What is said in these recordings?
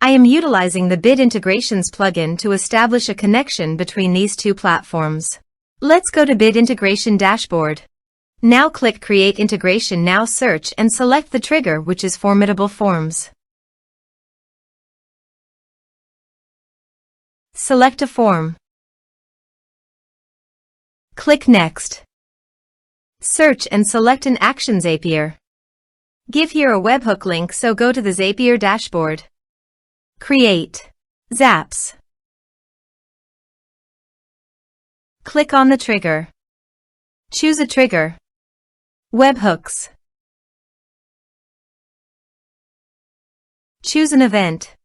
I am utilizing the Bit Integrations plugin to establish a connection between these two platforms. Let's go to Bit Integration Dashboard. Now click Create Integration. Now search and select the trigger, which is Formidable Forms. Select a form. Click Next. Search and select an action Zapier. Give here a webhook link, so go to the Zapier dashboard. Create Zaps. Click on the trigger. Choose a trigger. Webhooks. Choose an event.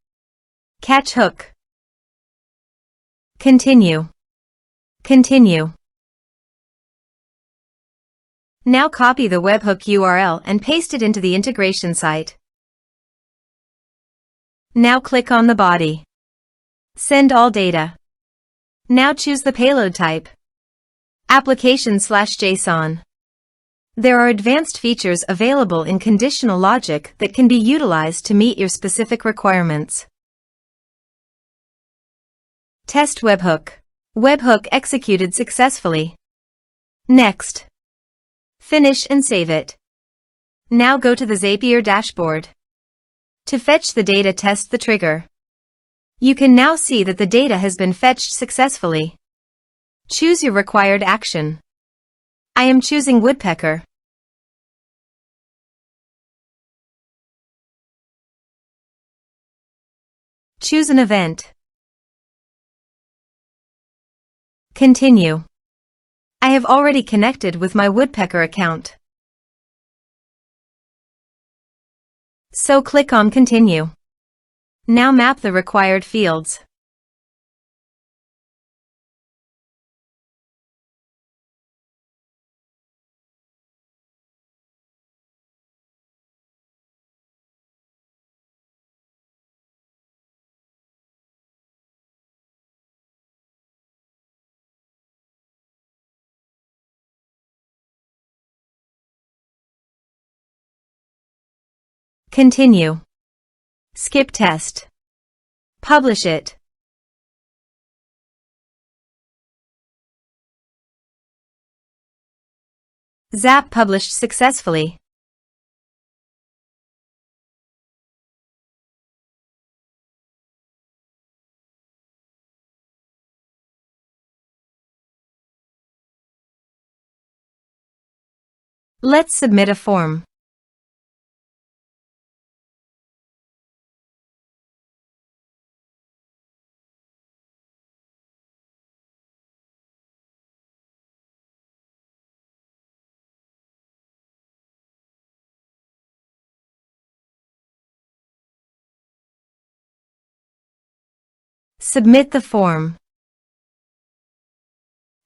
Catch hook. Continue. Continue. Now copy the webhook URL and paste it into the integration site. Now click on the body. Send all data. Now choose the payload type. Application/JSON. There are advanced features available in conditional logic that can be utilized to meet your specific requirements. Test webhook. Webhook executed successfully. Next. Finish and save it. Now go to the Zapier dashboard. To fetch the data, test the trigger. You can now see that the data has been fetched successfully. Choose your required action. I am choosing woodpecker. Choose an event. Continue. I have already connected with my woodpecker account, so click on Continue. Now map the required fields. Continue. Skip test. Publish it. Zap published successfully. Let's submit a form. Submit the form.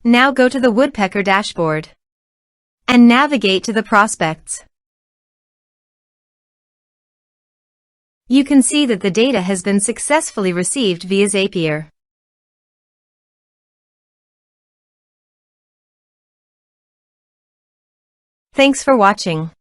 Now go to the woodpecker dashboard and navigate to the prospects. You can see that the data has been successfully received via Zapier. Thanks for watching.